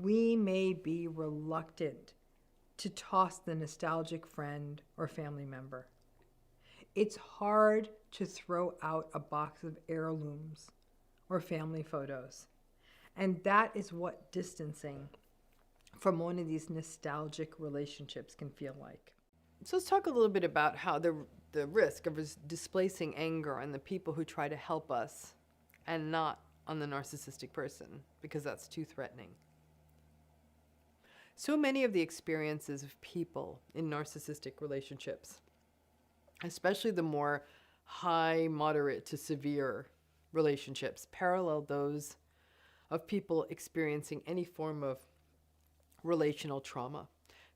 we may be reluctant to toss the nostalgic friend or family member. It's hard to throw out a box of heirlooms or family photos. And that is what distancing from one of these nostalgic relationships can feel like. So let's talk a little bit about how the risk of displacing anger on the people who try to help us and not on the narcissistic person, because that's too threatening. So many of the experiences of people in narcissistic relationships, especially the more high, moderate to severe relationships, parallel those of people experiencing any form of relational trauma.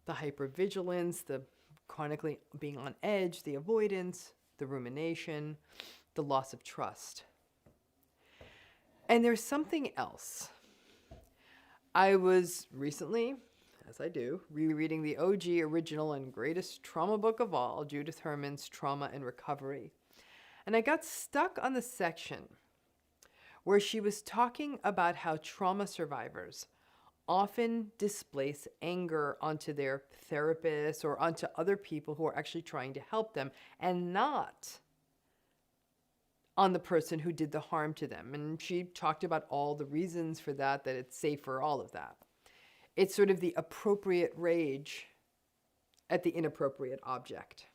The hypervigilance, the chronically being on edge, the avoidance, the rumination, the loss of trust. And there's something else. I was recently, as I do, rereading the OG, original, and greatest trauma book of all, Judith Herman's Trauma and Recovery. And I got stuck on the section where she was talking about how trauma survivors often displace anger onto their therapists or onto other people who are actually trying to help them, and not on the person who did the harm to them. And she talked about all the reasons for that, that it's safer, all of that. It's sort of the appropriate rage at the inappropriate object.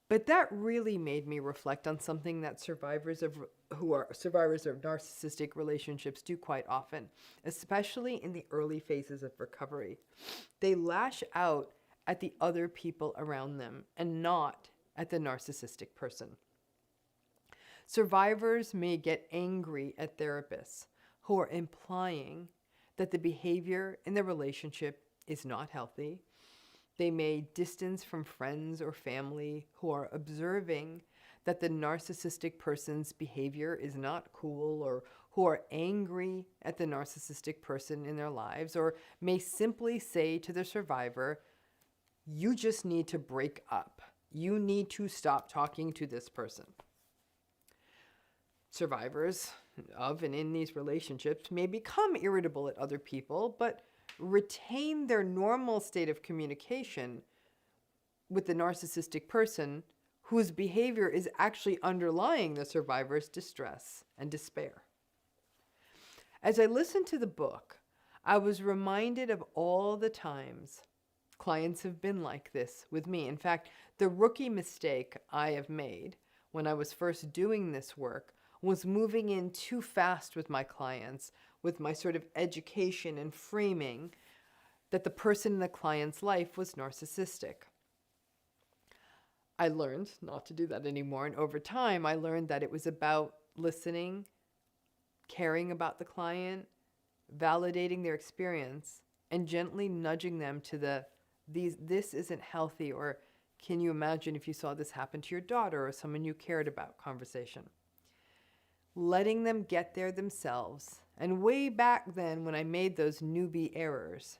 But that really made me reflect on something that survivors of narcissistic relationships do quite often, especially in the early phases of recovery. They lash out at the other people around them and not at the narcissistic person. Survivors may get angry at therapists who are implying that the behavior in the relationship is not healthy. They may distance from friends or family who are observing that the narcissistic person's behavior is not cool, or who are angry at the narcissistic person in their lives, or may simply say to the survivor, you just need to break up. You need to stop talking to this person. Survivors of and in these relationships may become irritable at other people, but retain their normal state of communication with the narcissistic person whose behavior is actually underlying the survivor's distress and despair. As I listened to the book, I was reminded of all the times clients have been like this with me. In fact, the rookie mistake I have made when I was first doing this work was moving in too fast with my clients, with my sort of education and framing that the person in the client's life was narcissistic. I learned not to do that anymore, and over time I learned that it was about listening, caring about the client, validating their experience, and gently nudging them to this isn't healthy, or can you imagine if you saw this happen to your daughter or someone you cared about conversation. Letting them get there themselves. And way back then when I made those newbie errors,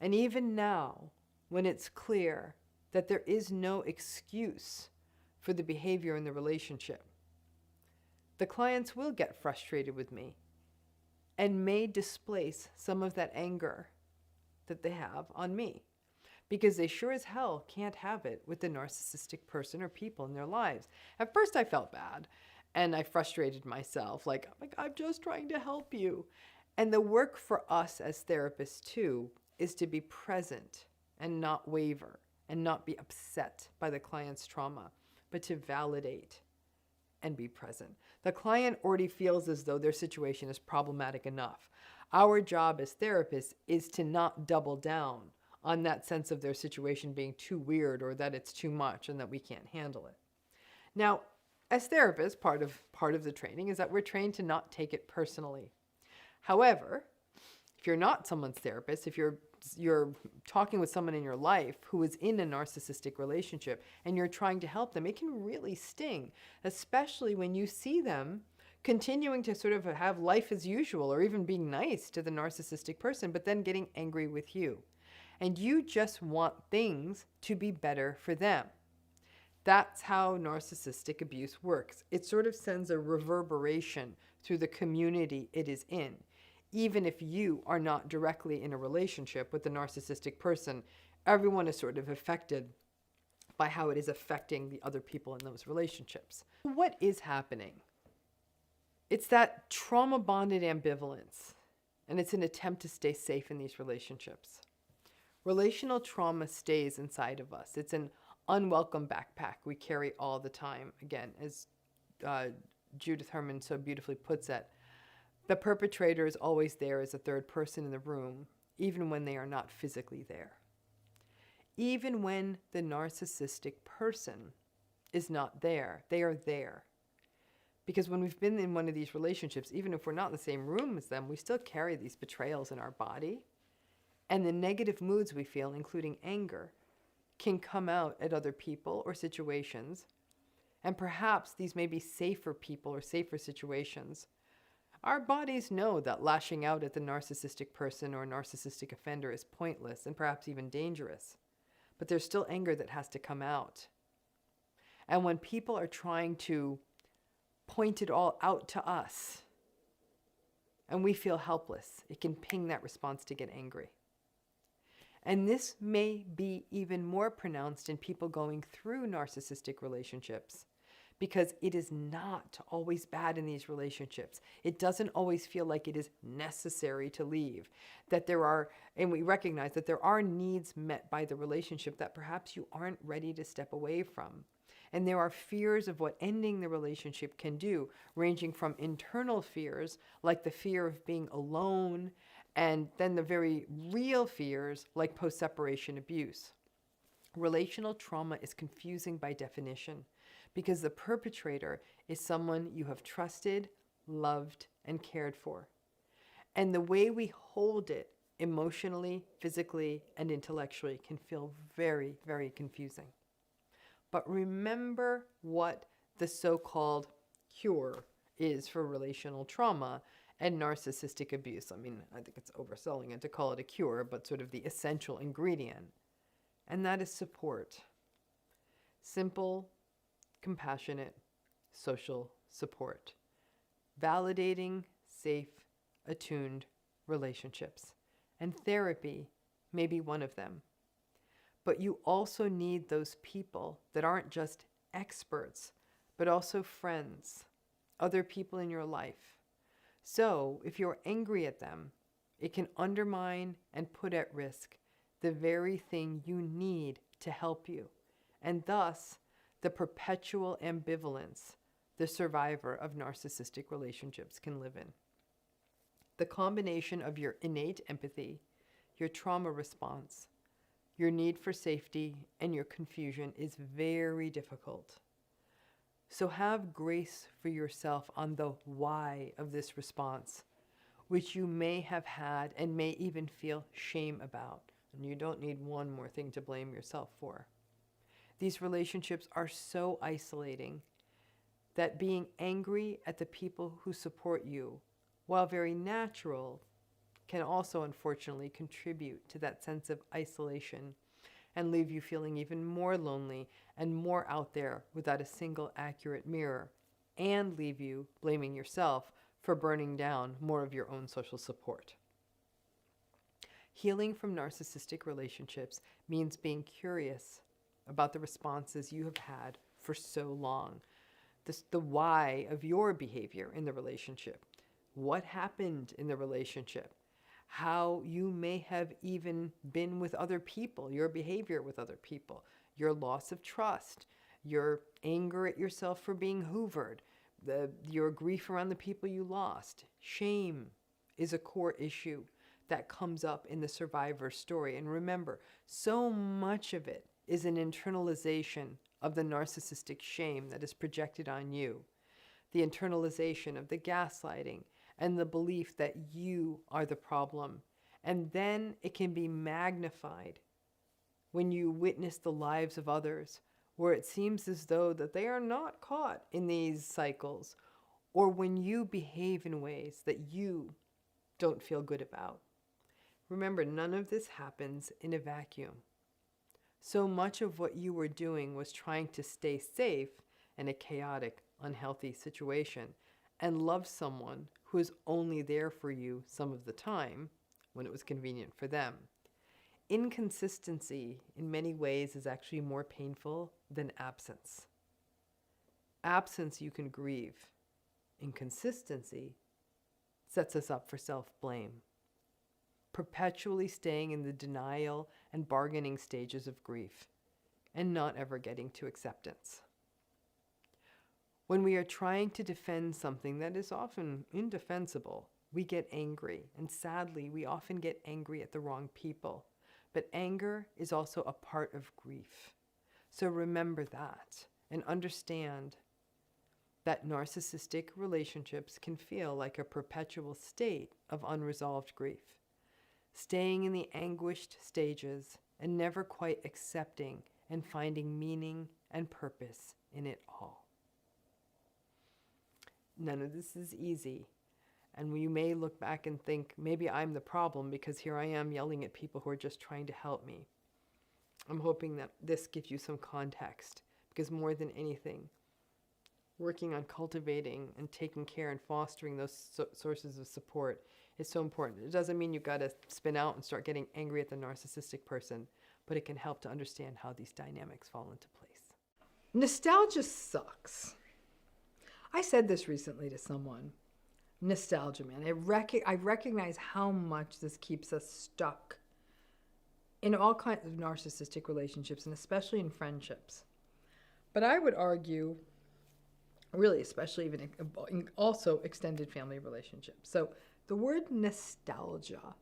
and even now when it's clear that there is no excuse for the behavior in the relationship, the clients will get frustrated with me and may displace some of that anger that they have on me, because they sure as hell can't have it with the narcissistic person or people in their lives. At first I felt bad. And I frustrated myself, like, I'm just trying to help you. And the work for us as therapists, too, is to be present and not waver and not be upset by the client's trauma, but to validate and be present. The client already feels as though their situation is problematic enough. Our job as therapists is to not double down on that sense of their situation being too weird or that it's too much and that we can't handle it. Now, as therapists, part of the training is that we're trained to not take it personally. However, if you're not someone's therapist, if you're talking with someone in your life who is in a narcissistic relationship and you're trying to help them, it can really sting, especially when you see them continuing to sort of have life as usual or even being nice to the narcissistic person, but then getting angry with you. And you just want things to be better for them. That's how narcissistic abuse works. It sort of sends a reverberation through the community it is in. even if you are not directly in a relationship with the narcissistic person, everyone is sort of affected by how it is affecting the other people in those relationships. What is happening? It's that trauma-bonded ambivalence, and it's an attempt to stay safe in these relationships. Relational trauma stays inside of us. It's an unwelcome backpack we carry all the time. Again, as Judith Herman so beautifully puts it, the perpetrator is always there as a third person in the room, even when they are not physically there. Even when the narcissistic person is not there, they are there. Because when we've been in one of these relationships, even if we're not in the same room as them, we still carry these betrayals in our body. And the negative moods we feel, including anger, can come out at other people or situations. And perhaps these may be safer people or safer situations. Our bodies know that lashing out at the narcissistic person or narcissistic offender is pointless and perhaps even dangerous. But there's still anger that has to come out. And when people are trying to point it all out to us, and we feel helpless, it can ping that response to get angry. And this may be even more pronounced in people going through narcissistic relationships, because it is not always bad in these relationships. It doesn't always feel like it is necessary to leave. That there are, and we recognize that there are needs met by the relationship that perhaps you aren't ready to step away from. And there are fears of what ending the relationship can do, ranging from internal fears, like the fear of being alone, and then the very real fears, like post-separation abuse. Relational trauma is confusing by definition, because the perpetrator is someone you have trusted, loved, and cared for. And the way we hold it emotionally, physically, and intellectually can feel very, very confusing. But remember what the so-called cure is for relational trauma and narcissistic abuse. I mean, I think it's overselling it to call it a cure, but sort of the essential ingredient. And that is support. Simple, compassionate, social support. Validating, safe, attuned relationships. And therapy may be one of them. But you also need those people that aren't just experts, but also friends, other people in your life. So if you're angry at them, it can undermine and put at risk the very thing you need to help you, and thus the perpetual ambivalence the survivor of narcissistic relationships can live in. The combination of your innate empathy, your trauma response, your need for safety, and your confusion is very difficult. So have grace for yourself on the why of this response, which you may have had and may even feel shame about. And you don't need one more thing to blame yourself for. These relationships are so isolating that being angry at the people who support you, while very natural, can also unfortunately contribute to that sense of isolation and leave you feeling even more lonely and more out there without a single accurate mirror, and leave you blaming yourself for burning down more of your own social support. Healing from narcissistic relationships means being curious about the responses you have had for so long, the why of your behavior in the relationship, what happened in the relationship, how you may have even been with other people, your behavior with other people, your loss of trust, your anger at yourself for being hoovered, your grief around the people you lost. Shame is a core issue that comes up in the survivor's story. And remember, so much of it is an internalization of the narcissistic shame that is projected on you. The internalization of the gaslighting and the belief that you are the problem. And then it can be magnified when you witness the lives of others, where it seems as though that they are not caught in these cycles, or when you behave in ways that you don't feel good about. Remember, none of this happens in a vacuum. So much of what you were doing was trying to stay safe in a chaotic, unhealthy situation and love someone who is only there for you some of the time when it was convenient for them. Inconsistency in many ways is actually more painful than absence. Absence you can grieve. Inconsistency sets us up for self-blame, perpetually staying in the denial and bargaining stages of grief and not ever getting to acceptance. When we are trying to defend something that is often indefensible, we get angry, and sadly, we often get angry at the wrong people. But anger is also a part of grief. So remember that and understand that narcissistic relationships can feel like a perpetual state of unresolved grief, staying in the anguished stages and never quite accepting and finding meaning and purpose in it all. None of this is easy. And you may look back and think, maybe I'm the problem because here I am yelling at people who are just trying to help me. I'm hoping that this gives you some context, because more than anything, working on cultivating and taking care and fostering those sources of support is so important. It doesn't mean you've got to spin out and start getting angry at the narcissistic person, but it can help to understand how these dynamics fall into place. Nostalgia sucks. I said this recently to someone. Nostalgia, man. I recognize how much this keeps us stuck in all kinds of narcissistic relationships, and especially in friendships. But I would argue, really, especially even in also extended family relationships. So the word nostalgia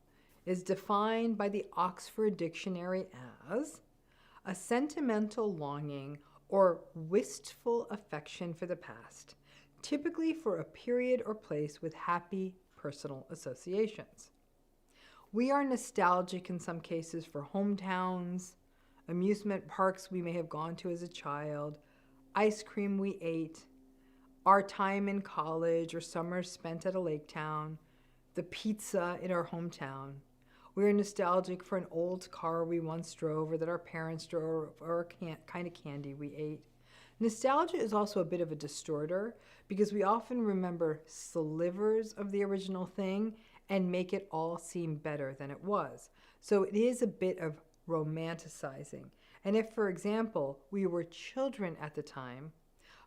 is defined by the Oxford Dictionary as a sentimental longing or wistful affection for the past, typically for a period or place with happy personal associations. We are nostalgic in some cases for hometowns, amusement parks we may have gone to as a child, ice cream we ate, our time in college or summers spent at a lake town, the pizza in our hometown. We are nostalgic for an old car we once drove or that our parents drove, or a kind of candy we ate. Nostalgia is also a bit of a distorter because we often remember slivers of the original thing and make it all seem better than it was. So it is a bit of romanticizing. And if, for example, we were children at the time,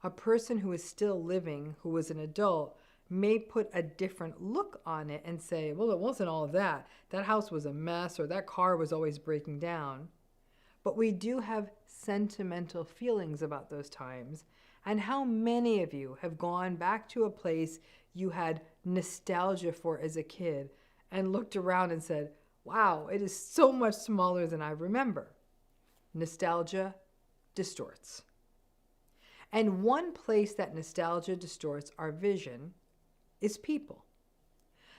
a person who is still living, who was an adult, may put a different look on it and say, well, it wasn't all of that. That house was a mess, or that car was always breaking down. But we do have sentimental feelings about those times. And how many of you have gone back to a place you had nostalgia for as a kid and looked around and said, wow, it is so much smaller than I remember? Nostalgia distorts. And one place that nostalgia distorts our vision is people.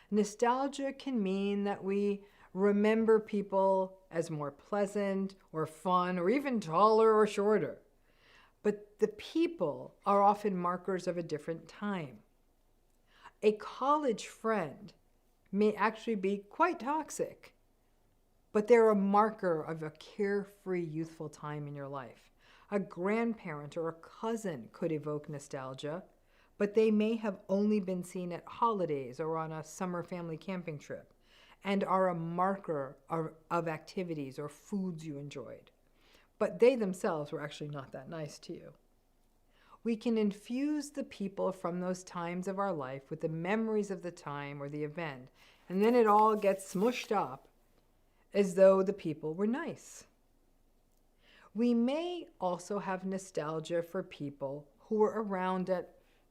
Nostalgia can mean that we remember people as more pleasant or fun or even taller or shorter. But the people are often markers of a different time. A college friend may actually be quite toxic, but they're a marker of a carefree, youthful time in your life. A grandparent or a cousin could evoke nostalgia, but they may have only been seen at holidays or on a summer family camping trip, and are a marker of activities or foods you enjoyed. But they themselves were actually not that nice to you. We can infuse the people from those times of our life with the memories of the time or the event, and then it all gets smushed up as though the people were nice. We may also have nostalgia for people who were around at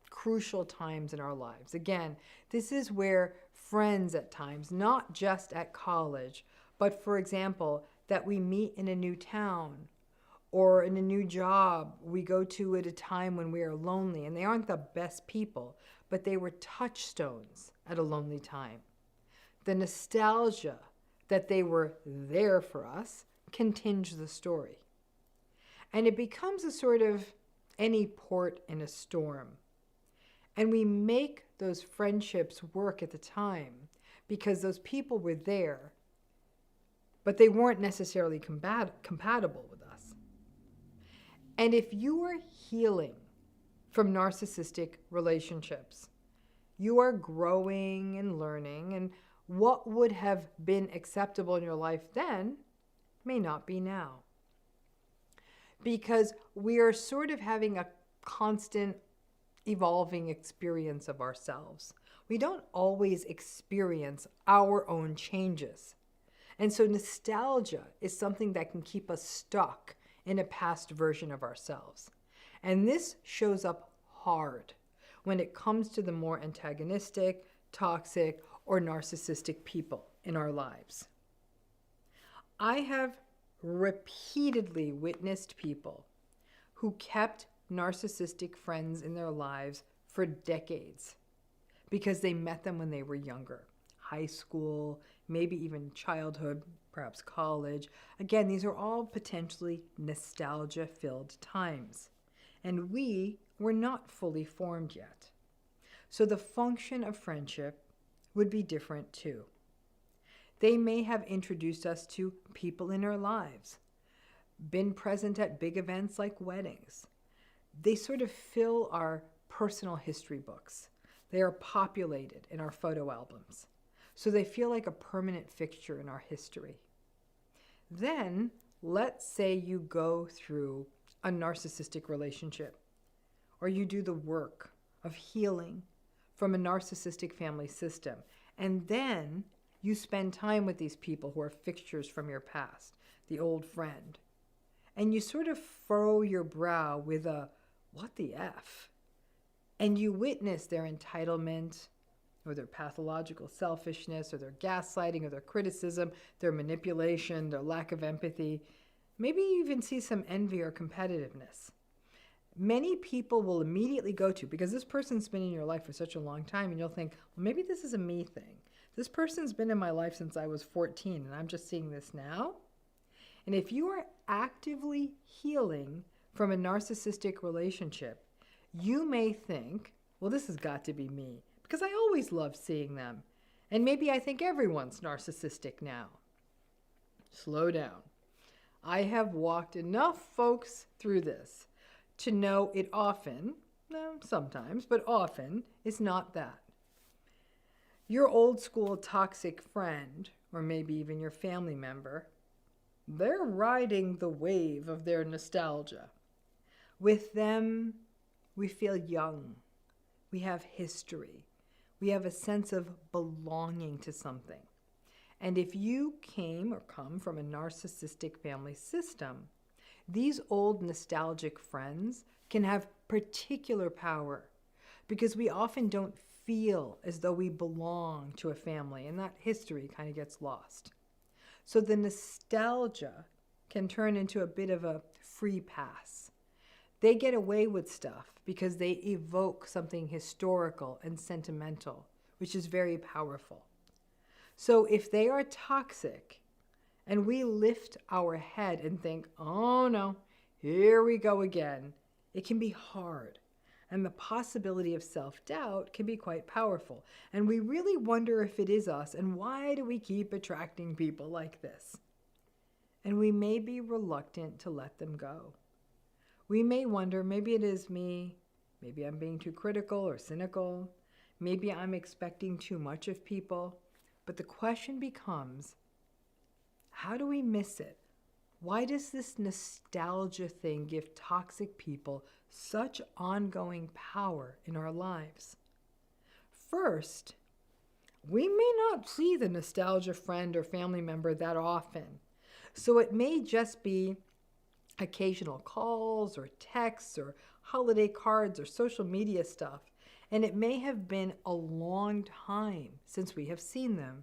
crucial times in our lives. Again, this is where friends at times, not just at college, but for example, that we meet in a new town or in a new job we go to at a time when we are lonely, and they aren't the best people, but they were touchstones at a lonely time. The nostalgia that they were there for us can tinge the story. And it becomes a sort of any port in a storm. And we make those friendships work at the time because those people were there, but they weren't necessarily compatible with us. And if you are healing from narcissistic relationships, You are growing and learning, and what would have been acceptable in your life then may not be now. Because we are sort of having a constant evolving experience of ourselves. We don't always experience our own changes. And so nostalgia is something that can keep us stuck in a past version of ourselves. And this shows up hard when it comes to the more antagonistic, toxic, or narcissistic people in our lives. I have repeatedly witnessed people who kept narcissistic friends in their lives for decades because they met them when they were younger, high school, maybe even childhood, perhaps college. Again, these are all potentially nostalgia-filled times, and we were not fully formed yet. So the function of friendship would be different too. They may have introduced us to people in our lives, been present at big events like weddings. They sort of fill our personal history books. They are populated in our photo albums. So they feel like a permanent fixture in our history. Then, let's say you go through a narcissistic relationship, or you do the work of healing from a narcissistic family system, and then you spend time with these people who are fixtures from your past, the old friend, and you sort of furrow your brow with a, what the F? And you witness their entitlement, or their pathological selfishness, or their gaslighting, or their criticism, their manipulation, their lack of empathy. Maybe you even see some envy or competitiveness. Many people will immediately go to, because this person's been in your life for such a long time, and you'll think, well, maybe this is a me thing. This person's been in my life since I was 14, and I'm just seeing this now. And if you are actively healing from a narcissistic relationship, you may think, well, this has got to be me, because I always love seeing them. And maybe I think everyone's narcissistic now. Slow down. I have walked enough folks through this to know it often, sometimes, but often, is not that. Your old school toxic friend, or maybe even your family member, they're riding the wave of their nostalgia. With them, we feel young. We have history. We have a sense of belonging to something. And if you came or come from a narcissistic family system, these old nostalgic friends can have particular power because we often don't feel as though we belong to a family, and that history kind of gets lost. So the nostalgia can turn into a bit of a free pass. They get away with stuff because they evoke something historical and sentimental, which is very powerful. So if they are toxic and we lift our head and think, oh no, here we go again, it can be hard. And the possibility of self-doubt can be quite powerful. And we really wonder if it is us, and why do we keep attracting people like this? And we may be reluctant to let them go. We may wonder, maybe it is me, maybe I'm being too critical or cynical, maybe I'm expecting too much of people. But the question becomes, how do we miss it? Why does this nostalgia thing give toxic people such ongoing power in our lives? First, we may not see the nostalgia friend or family member that often. So it may just be occasional calls or texts or holiday cards or social media stuff. And it may have been a long time since we have seen them,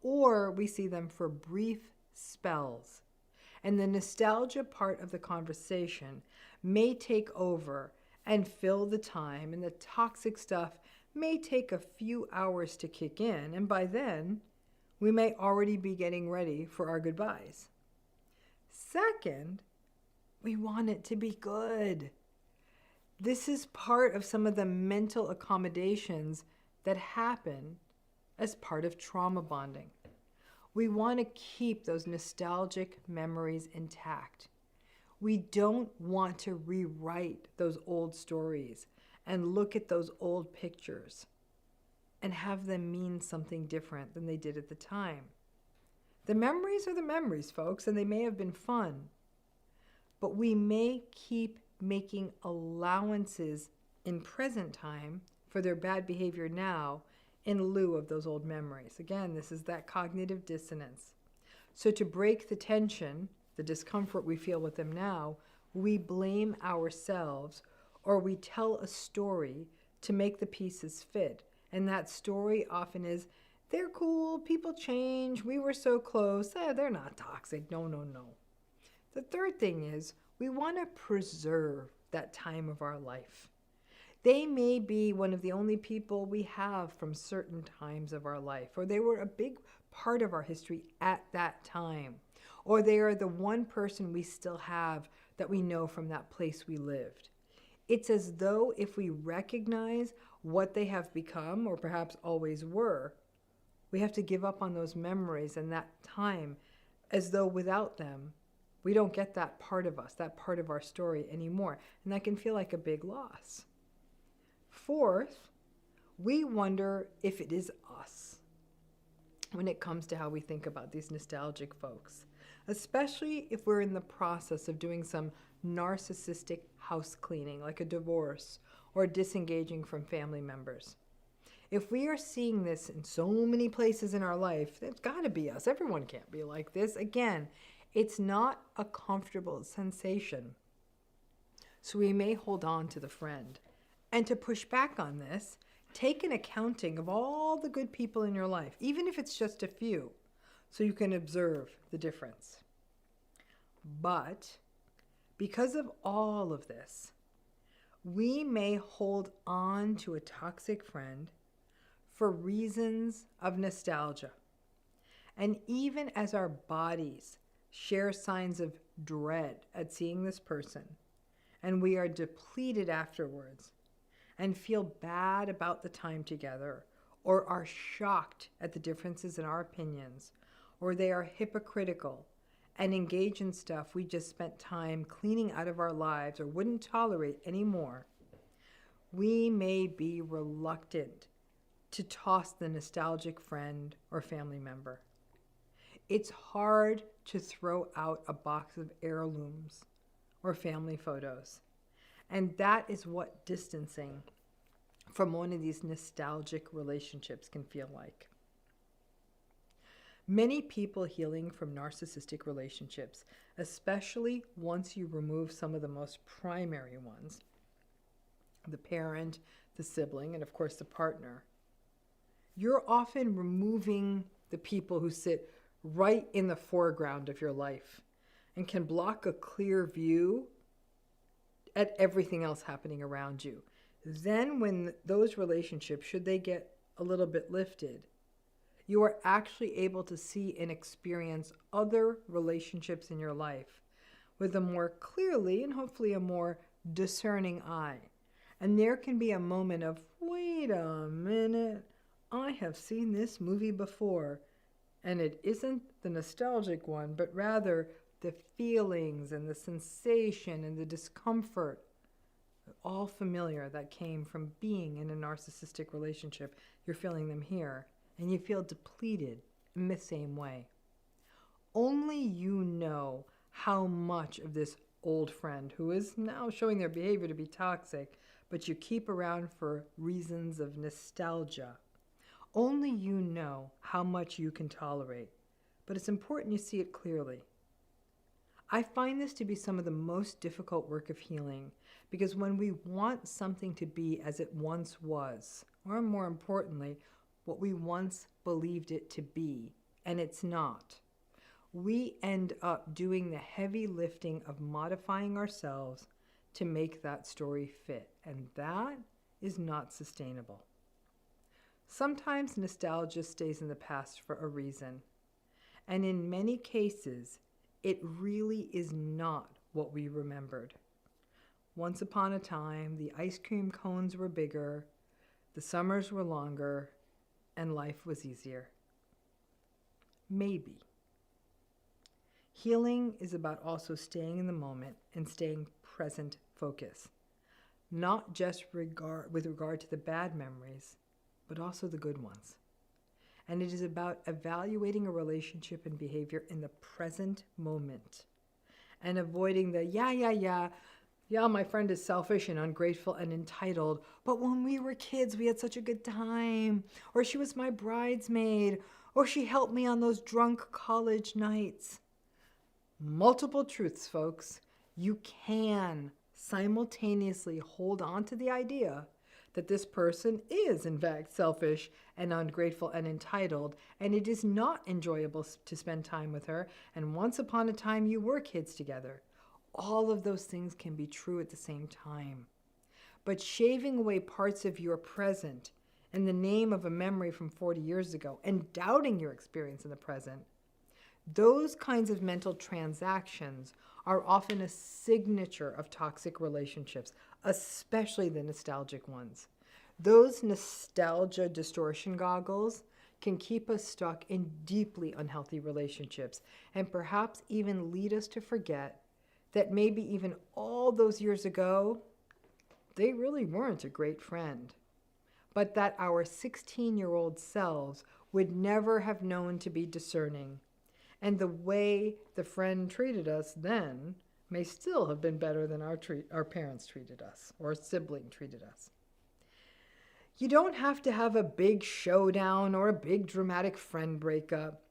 or we see them for brief spells. And the nostalgia part of the conversation may take over and fill the time, and the toxic stuff may take a few hours to kick in, and by then, we may already be getting ready for our goodbyes. Second, we want it to be good. This is part of some of the mental accommodations that happen as part of trauma bonding. We want to keep those nostalgic memories intact. We don't want to rewrite those old stories and look at those old pictures. and have them mean something different than they did at the time. The memories are the memories, folks, and they may have been fun, but we may keep making allowances in present time for their bad behavior now in lieu of those old memories. Again, this is that cognitive dissonance. So to break the tension, the discomfort we feel with them now, we blame ourselves, or we tell a story to make the pieces fit. And that story often is, they're cool, people change, we were so close, they're not toxic, no, no, no. The third thing is, we want to preserve that time of our life. They may be one of the only people we have from certain times of our life, or they were a big part of our history at that time, or they are the one person we still have that we know from that place we lived. It's as though if we recognize what they have become, or perhaps always were, we have to give up on those memories and that time, as though without them, we don't get that part of us, that part of our story anymore. And that can feel like a big loss. Fourth, we wonder if it is us when it comes to how we think about these nostalgic folks, especially if we're in the process of doing some narcissistic house cleaning, like a divorce or disengaging from family members. If we are seeing this in so many places in our life, it's got to be us. Everyone can't be like this. Again, it's not a comfortable sensation. So we may hold on to the friend. And to push back on this, take an accounting of all the good people in your life, even if it's just a few, so you can observe the difference. But because of all of this, we may hold on to a toxic friend for reasons of nostalgia. And even as our bodies share signs of dread at seeing this person, and we are depleted afterwards, and feel bad about the time together, or are shocked at the differences in our opinions, or they are hypocritical and engage in stuff we just spent time cleaning out of our lives or wouldn't tolerate anymore, we may be reluctant to toss the nostalgic friend or family member. It's hard to throw out a box of heirlooms or family photos. And that is what distancing from one of these nostalgic relationships can feel like. Many people healing from narcissistic relationships, especially once you remove some of the most primary ones, the parent, the sibling, and of course the partner, you're often removing the people who sit right in the foreground of your life and can block a clear view at everything else happening around you. Then when those relationships, should they get a little bit lifted, you are actually able to see and experience other relationships in your life with a more clearly and hopefully a more discerning eye. And there can be a moment of, wait a minute, I have seen this movie before. And it isn't the nostalgic one, but rather the feelings and the sensation and the discomfort, all familiar, that came from being in a narcissistic relationship. You're feeling them here, and you feel depleted in the same way. Only you know how much of this old friend, who is now showing their behavior to be toxic, but you keep around for reasons of nostalgia. Only you know how much you can tolerate, but it's important you see it clearly. I find this to be some of the most difficult work of healing, because when we want something to be as it once was, or more importantly, what we once believed it to be, and it's not, we end up doing the heavy lifting of modifying ourselves to make that story fit, and that is not sustainable. Sometimes nostalgia stays in the past for a reason, and in many cases, it really is not what we remembered. Once upon a time, the ice cream cones were bigger, the summers were longer, and life was easier. Maybe. Healing is about also staying in the moment and staying present focus, not just with regard to the bad memories, but also the good ones. And it is about evaluating a relationship and behavior in the present moment and avoiding the yeah, my friend is selfish and ungrateful and entitled, but when we were kids, we had such a good time, or she was my bridesmaid, or she helped me on those drunk college nights. Multiple truths, folks. You can simultaneously hold on to the idea that this person is, in fact, selfish and ungrateful and entitled, and it is not enjoyable to spend time with her, and once upon a time you were kids together. All of those things can be true at the same time. But shaving away parts of your present in the name of a memory from 40 years ago and doubting your experience in the present, those kinds of mental transactions are often a signature of toxic relationships, especially the nostalgic ones. Those nostalgia distortion goggles can keep us stuck in deeply unhealthy relationships and perhaps even lead us to forget that maybe even all those years ago, they really weren't a great friend, but that our 16-year-old selves would never have known to be discerning. And the way the friend treated us then may still have been better than our parents treated us or a sibling treated us. You don't have to have a big showdown or a big dramatic friend breakup.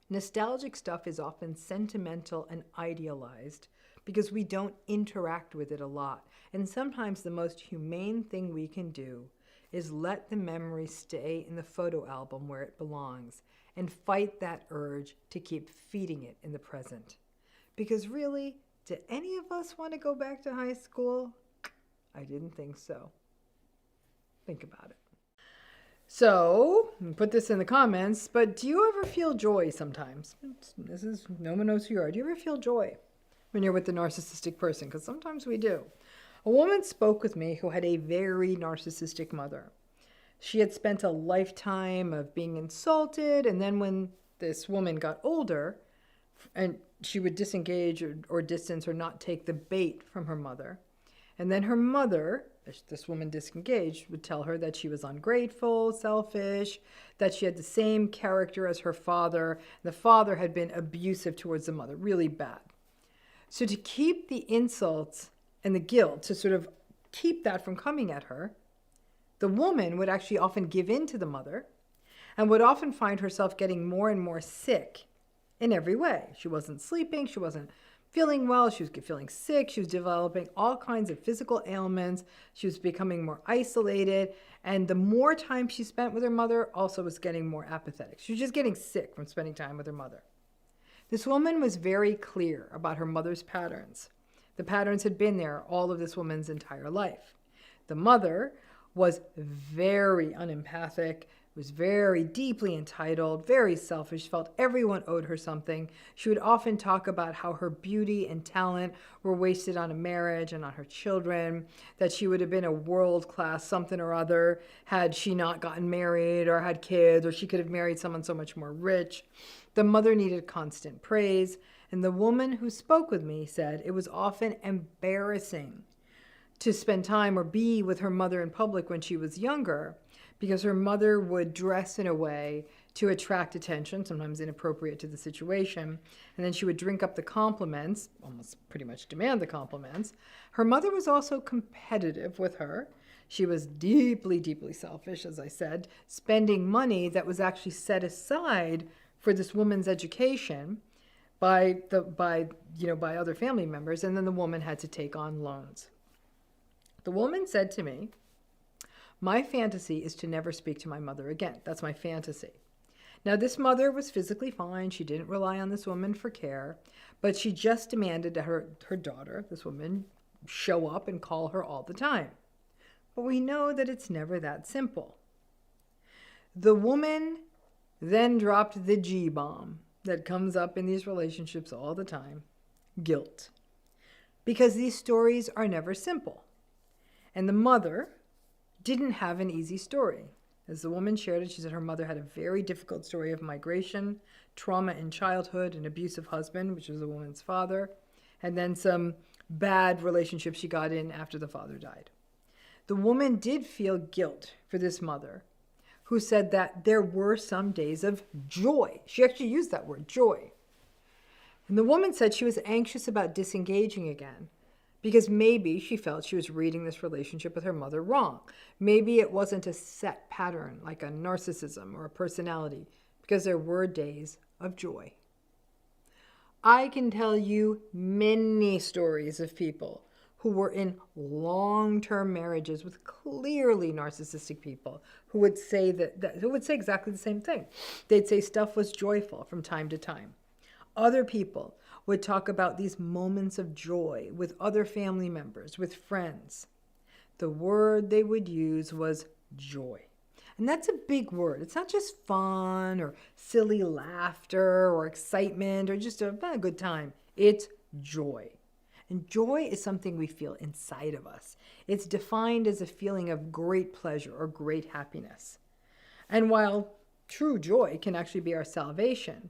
Nostalgic stuff is often sentimental and idealized because we don't interact with it a lot. And sometimes the most humane thing we can do is let the memory stay in the photo album where it belongs and fight that urge to keep feeding it in the present. Because really, do any of us want to go back to high school? I didn't think so. Think about it. So, put this in the comments, but do you ever feel joy sometimes? No one knows who you are. Do you ever feel joy when you're with the narcissistic person? Because sometimes we do. A woman spoke with me who had a very narcissistic mother. She had spent a lifetime of being insulted, and then when this woman got older, and she would disengage or distance or not take the bait from her mother. And then her mother, this woman disengaged, would tell her that she was ungrateful, selfish, that she had the same character as her father. The father had been abusive towards the mother, really bad. So to keep the insults and the guilt, to sort of keep that from coming at her, the woman would actually often give in to the mother and would often find herself getting more and more sick in every way. She wasn't sleeping, she wasn't feeling well, she was feeling sick, she was developing all kinds of physical ailments, she was becoming more isolated, and the more time she spent with her mother also was getting more apathetic. She was just getting sick from spending time with her mother. This woman was very clear about her mother's patterns. The patterns had been there all of this woman's entire life. The mother was very unempathic, was very deeply entitled, very selfish, felt everyone owed her something. She would often talk about how her beauty and talent were wasted on a marriage and on her children, that she would have been a world-class something or other had she not gotten married or had kids, or she could have married someone so much more rich. The mother needed constant praise, and the woman who spoke with me said it was often embarrassing to spend time or be with her mother in public when she was younger, because her mother would dress in a way to attract attention, sometimes inappropriate to the situation, and then she would drink up the compliments, almost pretty much demand the compliments. Her mother was also competitive with her. She was deeply, deeply selfish, as I said, spending money that was actually set aside for this woman's education by other family members, and then the woman had to take on loans. The woman said to me, "My fantasy is to never speak to my mother again. That's my fantasy." Now, this mother was physically fine. She didn't rely on this woman for care, but she just demanded that her daughter, this woman, show up and call her all the time. But we know that it's never that simple. The woman then dropped the G-bomb that comes up in these relationships all the time: guilt. Because these stories are never simple. And the mother didn't have an easy story. As the woman shared it, she said her mother had a very difficult story of migration, trauma in childhood, an abusive husband, which was the woman's father, and then some bad relationships she got in after the father died. The woman did feel guilt for this mother, who said that there were some days of joy. She actually used that word, joy. And the woman said she was anxious about disengaging again because maybe she felt she was reading this relationship with her mother wrong. Maybe it wasn't a set pattern like a narcissism or a personality, because there were days of joy. I can tell you many stories of people who were in long-term marriages with clearly narcissistic people who would say who would say exactly the same thing. They'd say stuff was joyful from time to time. Other people would talk about these moments of joy with other family members, with friends. The word they would use was joy. And that's a big word. It's not just fun or silly laughter or excitement or just a good time. It's joy. And joy is something we feel inside of us. It's defined as a feeling of great pleasure or great happiness. And while true joy can actually be our salvation,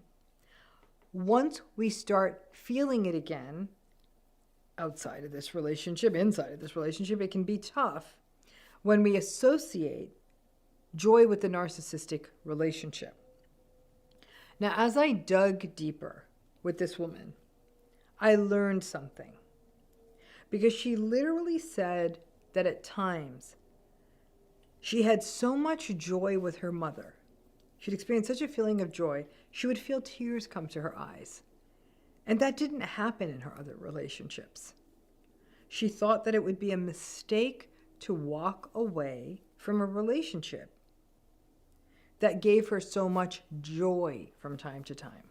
once we start feeling it again, outside of this relationship, inside of this relationship, it can be tough when we associate joy with the narcissistic relationship. Now, as I dug deeper with this woman, I learned something. Because she literally said that at times she had so much joy with her mother. She'd experienced such a feeling of joy, she would feel tears come to her eyes. And that didn't happen in her other relationships. She thought that it would be a mistake to walk away from a relationship that gave her so much joy from time to time.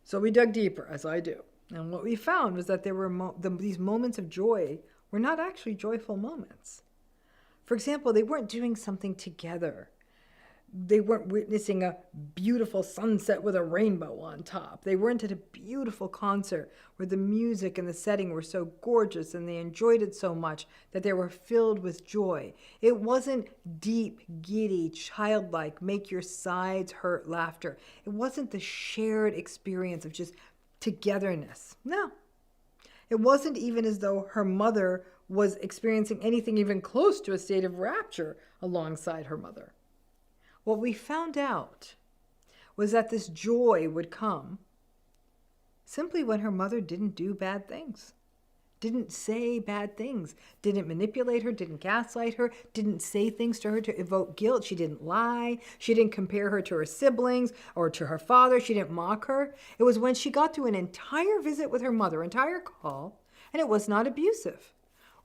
So we dug deeper, as I do. And what we found was that there were these moments of joy were not actually joyful moments. For example, they weren't doing something together. They weren't witnessing a beautiful sunset with a rainbow on top. They weren't at a beautiful concert where the music and the setting were so gorgeous and they enjoyed it so much that they were filled with joy. It wasn't deep, giddy, childlike, make your sides hurt laughter. It wasn't the shared experience of just togetherness. No. It wasn't even as though her mother was experiencing anything even close to a state of rapture alongside her mother. What we found out was that this joy would come simply when her mother didn't do bad things, didn't say bad things, didn't manipulate her, didn't gaslight her, didn't say things to her to evoke guilt. She didn't lie. She didn't compare her to her siblings or to her father. She didn't mock her. It was when she got through an entire visit with her mother, entire call, and it was not abusive.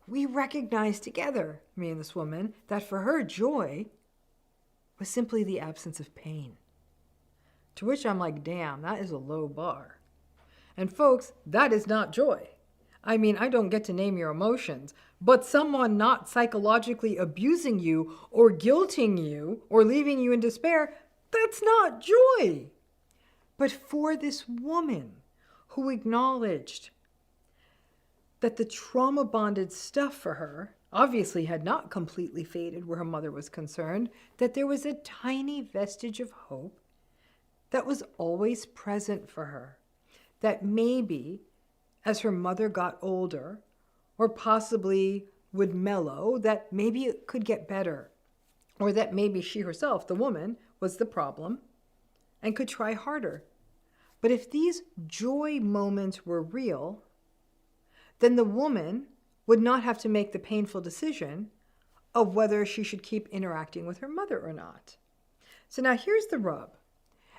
We recognized together, me and this woman, that for her joy was simply the absence of pain. To which I'm like, damn, that is a low bar. And folks, that is not joy. I mean, I don't get to name your emotions, but someone not psychologically abusing you or guilting you or leaving you in despair, that's not joy. But for this woman who acknowledged that the trauma-bonded stuff for her obviously had not completely faded where her mother was concerned, that there was a tiny vestige of hope that was always present for her, that maybe as her mother got older, or possibly would mellow, that maybe it could get better, or that maybe she herself, the woman, was the problem and could try harder. But if these joy moments were real, then the woman would not have to make the painful decision of whether she should keep interacting with her mother or not. So now here's the rub,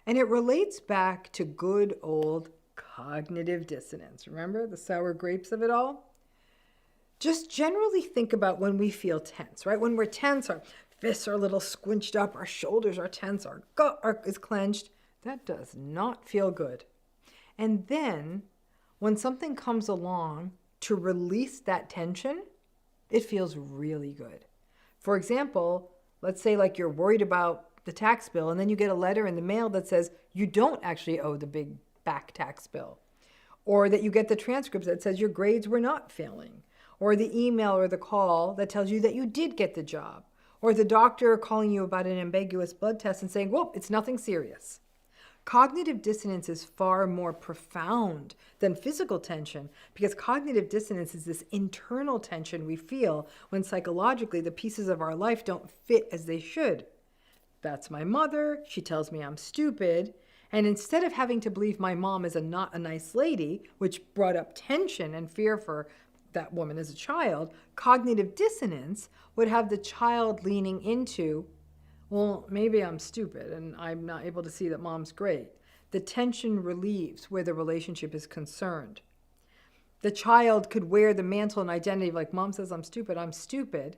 and it relates back to good old cognitive dissonance. Remember the sour grapes of it all? Just generally think about when we feel tense, right? When we're tense, our fists are a little squinched up, our shoulders are tense, our gut is clenched. That does not feel good. And then when something comes along to release that tension, it feels really good. For example, let's say like you're worried about the tax bill and then you get a letter in the mail that says you don't actually owe the big back tax bill, or that you get the transcript that says your grades were not failing, or the email or the call that tells you that you did get the job, or the doctor calling you about an ambiguous blood test and saying, well, it's nothing serious. Cognitive dissonance is far more profound than physical tension, because cognitive dissonance is this internal tension we feel when psychologically the pieces of our life don't fit as they should. That's my mother. She tells me I'm stupid. And instead of having to believe my mom is not a nice lady, which brought up tension and fear for that woman as a child, cognitive dissonance would have the child leaning into, well, maybe I'm stupid and I'm not able to see that mom's great. The tension relieves where the relationship is concerned. The child could wear the mantle and identity of like, mom says I'm stupid,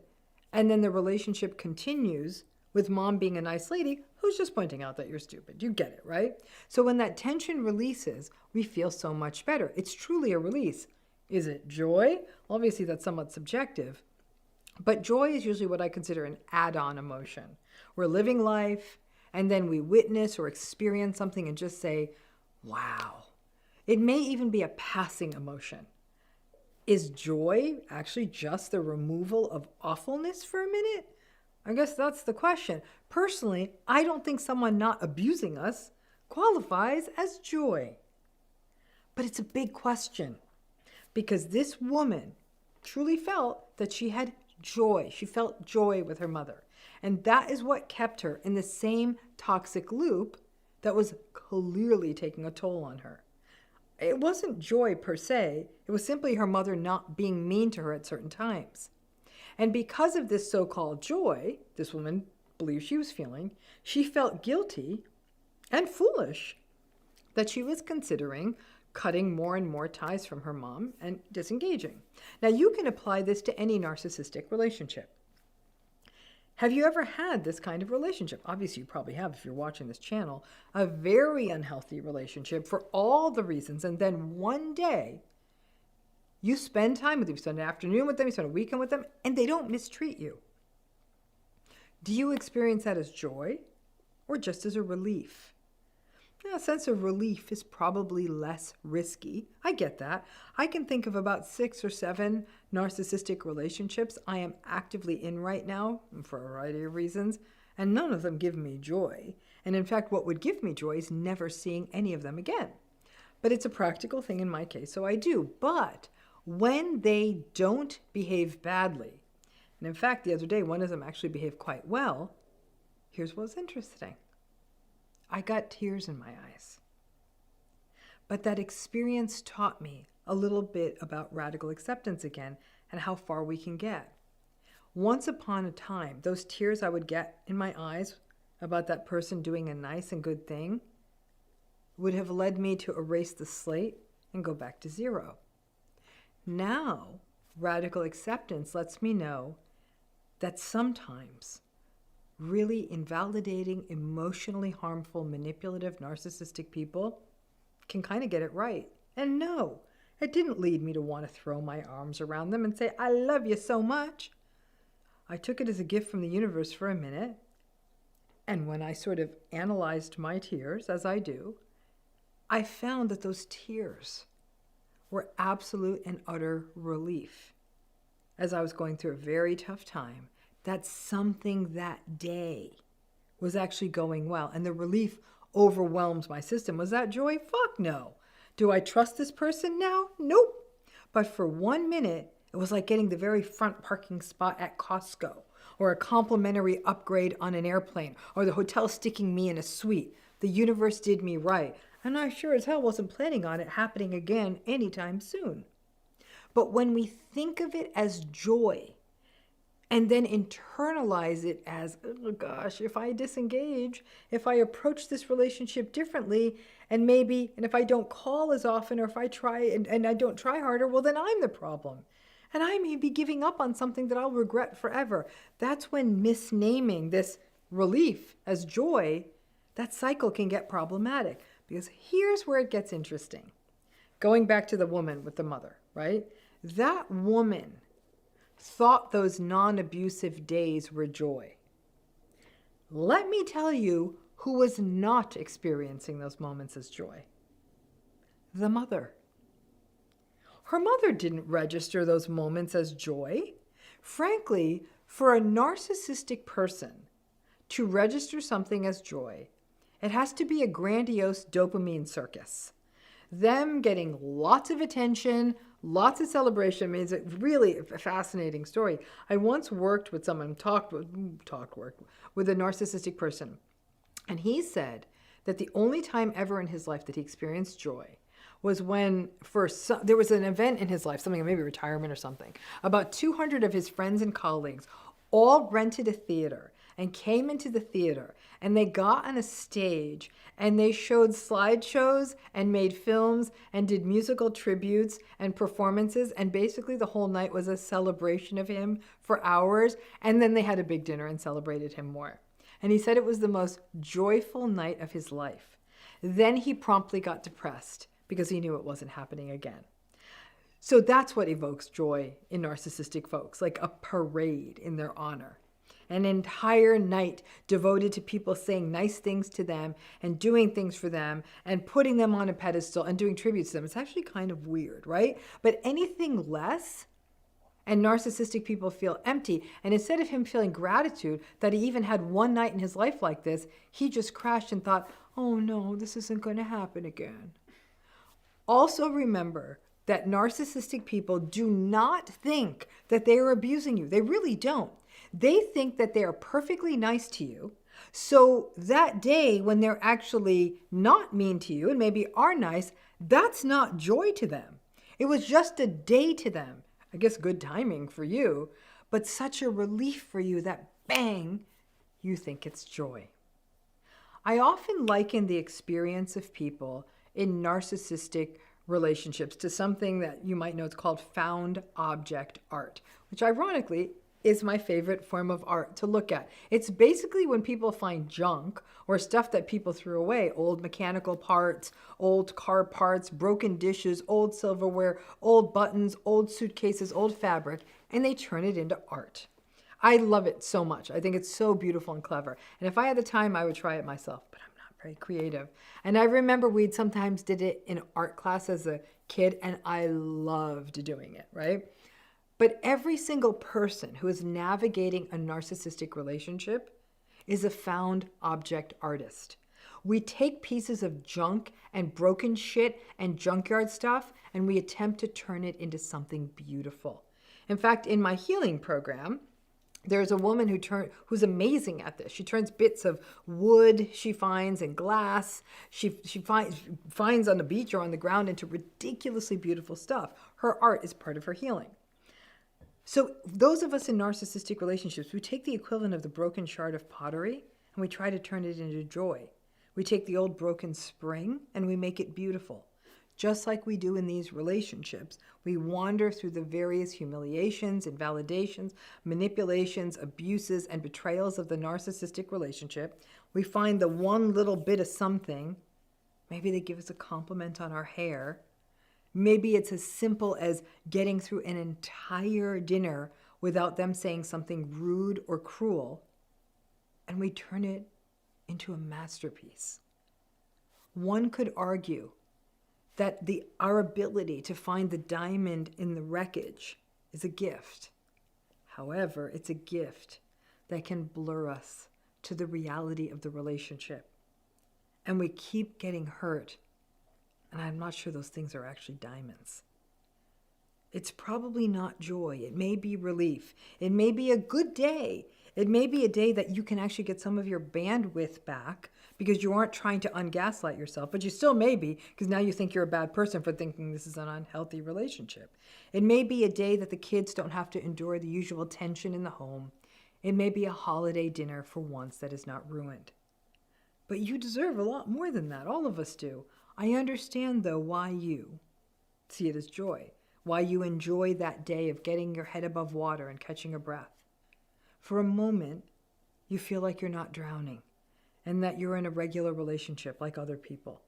and then the relationship continues with mom being a nice lady who's just pointing out that you're stupid. You get it, right? So when that tension releases, we feel so much better. It's truly a release. Is it joy? Obviously, that's somewhat subjective. But joy is usually what I consider an add-on emotion. We're living life, and then we witness or experience something and just say, wow. It may even be a passing emotion. Is joy actually just the removal of awfulness for a minute? I guess that's the question. Personally, I don't think someone not abusing us qualifies as joy. But it's a big question because this woman truly felt that she had joy. She felt joy with her mother. And that is what kept her in the same toxic loop that was clearly taking a toll on her. It wasn't joy per se. It was simply her mother not being mean to her at certain times. And because of this so-called joy, this woman believed she was feeling, she felt guilty and foolish that she was considering cutting more and more ties from her mom and disengaging. Now, you can apply this to any narcissistic relationship. Have you ever had this kind of relationship? Obviously, you probably have if you're watching this channel. A very unhealthy relationship for all the reasons. And then one day, you spend time with them. You spend an afternoon with them. You spend a weekend with them. And they don't mistreat you. Do you experience that as joy or just as a relief? A sense of relief is probably less risky. I get that. I can think of about 6 or 7 narcissistic relationships I am actively in right now for a variety of reasons, and none of them give me joy. And in fact, what would give me joy is never seeing any of them again. But it's a practical thing in my case, so I do. But when they don't behave badly, and in fact, the other day, one of them actually behaved quite well, here's what's interesting. I got tears in my eyes. But that experience taught me a little bit about radical acceptance again and how far we can get. Once upon a time, those tears I would get in my eyes about that person doing a nice and good thing would have led me to erase the slate and go back to 0. Now, radical acceptance lets me know that sometimes really invalidating, emotionally harmful, manipulative, narcissistic people can kind of get it right. And no, it didn't lead me to want to throw my arms around them and say, I love you so much. I took it as a gift from the universe for a minute. And when I sort of analyzed my tears, as I do, I found that those tears were absolute and utter relief. As I was going through a very tough time, that something that day was actually going well. And the relief overwhelmed my system. Was that joy? Fuck no. Do I trust this person now? Nope. But for 1 minute, it was like getting the very front parking spot at Costco, or a complimentary upgrade on an airplane, or the hotel sticking me in a suite. The universe did me right. And I sure as hell wasn't planning on it happening again anytime soon. But when we think of it as joy, and then internalize it as, oh gosh, if I disengage, if I approach this relationship differently, and if I don't call as often, or if I try and I don't try harder, well, then I'm the problem. And I may be giving up on something that I'll regret forever. That's when misnaming this relief as joy, that cycle can get problematic. Because here's where it gets interesting. Going back to the woman with the mother, right? That woman thought those non-abusive days were joy. Let me tell you who was not experiencing those moments as joy. The mother. Her mother didn't register those moments as joy. Frankly, for a narcissistic person to register something as joy, it has to be a grandiose dopamine circus. Them getting lots of attention, lots of celebration. I mean, it's a really fascinating story. I once worked with someone, worked with a narcissistic person. And he said that the only time ever in his life that he experienced joy was when there was an event in his life, something maybe retirement or something. About 200 of his friends and colleagues all rented a theater and came into the theater, and they got on a stage and they showed slideshows and made films and did musical tributes and performances, and basically the whole night was a celebration of him for hours, and then they had a big dinner and celebrated him more. And he said it was the most joyful night of his life. Then he promptly got depressed because he knew it wasn't happening again. So that's what evokes joy in narcissistic folks, like a parade in their honor. An entire night devoted to people saying nice things to them and doing things for them and putting them on a pedestal and doing tributes to them. It's actually kind of weird, right? But anything less, and narcissistic people feel empty. And instead of him feeling gratitude that he even had one night in his life like this, he just crashed and thought, oh no, this isn't going to happen again. Also remember that narcissistic people do not think that they are abusing you. They really don't. They think that they are perfectly nice to you. So that day when they're actually not mean to you and maybe are nice, that's not joy to them. It was just a day to them. I guess good timing for you, but such a relief for you that bang, you think it's joy. I often liken the experience of people in narcissistic relationships to something that you might know it's called found object art, which ironically is my favorite form of art to look at. It's basically when people find junk or stuff that people threw away, old mechanical parts, old car parts, broken dishes, old silverware, old buttons, old suitcases, old fabric, and they turn it into art. I love it so much. I think it's so beautiful and clever. And if I had the time, I would try it myself, but I'm not very creative. And I remember we'd sometimes did it in art class as a kid, and I loved doing it, right? But every single person who is navigating a narcissistic relationship is a found object artist. We take pieces of junk and broken shit and junkyard stuff, and we attempt to turn it into something beautiful. In fact, in my healing program, there's a woman who's amazing at this. She turns bits of wood she finds and glass she finds on the beach or on the ground into ridiculously beautiful stuff. Her art is part of her healing. So those of us in narcissistic relationships, we take the equivalent of the broken shard of pottery and we try to turn it into joy. We take the old broken spring and we make it beautiful. Just like we do in these relationships, we wander through the various humiliations, invalidations, manipulations, abuses, and betrayals of the narcissistic relationship. We find the one little bit of something. Maybe they give us a compliment on our hair. Maybe it's as simple as getting through an entire dinner without them saying something rude or cruel, and we turn it into a masterpiece. One could argue that our ability to find the diamond in the wreckage is a gift. However, it's a gift that can blur us to the reality of the relationship. And we keep getting hurt. And I'm not sure those things are actually diamonds. It's probably not joy. It may be relief. It may be a good day. It may be a day that you can actually get some of your bandwidth back because you aren't trying to ungaslight yourself, but you still may be because now you think you're a bad person for thinking this is an unhealthy relationship. It may be a day that the kids don't have to endure the usual tension in the home. It may be a holiday dinner for once that is not ruined. But you deserve a lot more than that. All of us do. I understand, though, why you see it as joy, why you enjoy that day of getting your head above water and catching a breath. For a moment, you feel like you're not drowning and that you're in a regular relationship like other people.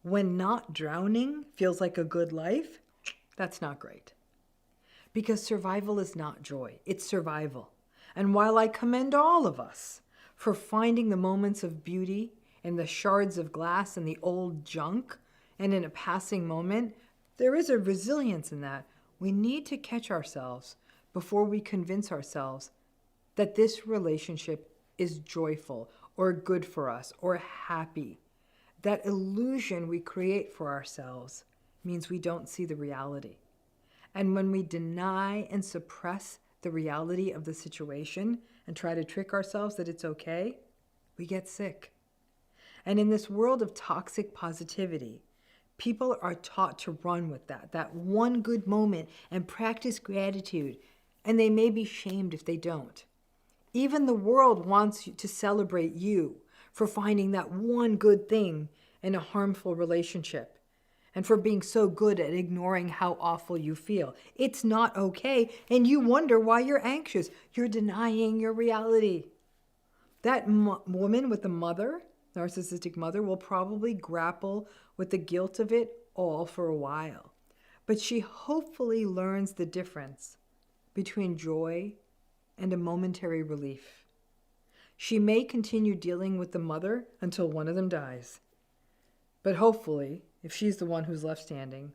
When not drowning feels like a good life, that's not great. Because survival is not joy, it's survival. And while I commend all of us for finding the moments of beauty in the shards of glass and the old junk, and in a passing moment, there is a resilience in that. We need to catch ourselves before we convince ourselves that this relationship is joyful or good for us or happy. That illusion we create for ourselves means we don't see the reality. And when we deny and suppress the reality of the situation and try to trick ourselves that it's okay, we get sick. And in this world of toxic positivity, people are taught to run with that one good moment, and practice gratitude, and they may be shamed if they don't. Even the world wants to celebrate you for finding that one good thing in a harmful relationship and for being so good at ignoring how awful you feel. It's not okay, and you wonder why you're anxious. You're denying your reality. That woman with the mother, narcissistic mother, will probably grapple with the guilt of it all for a while. But she hopefully learns the difference between joy and a momentary relief. She may continue dealing with the mother until one of them dies. But hopefully, if she's the one who's left standing,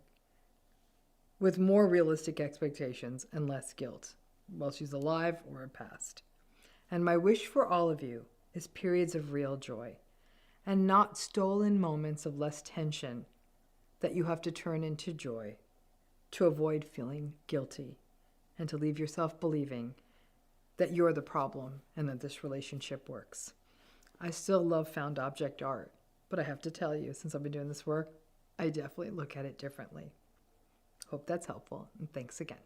with more realistic expectations and less guilt, while she's alive or passed. And my wish for all of you is periods of real joy, and not stolen moments of less tension that you have to turn into joy to avoid feeling guilty and to leave yourself believing that you're the problem and that this relationship works. I still love found object art, but I have to tell you, since I've been doing this work, I definitely look at it differently. Hope that's helpful, and thanks again.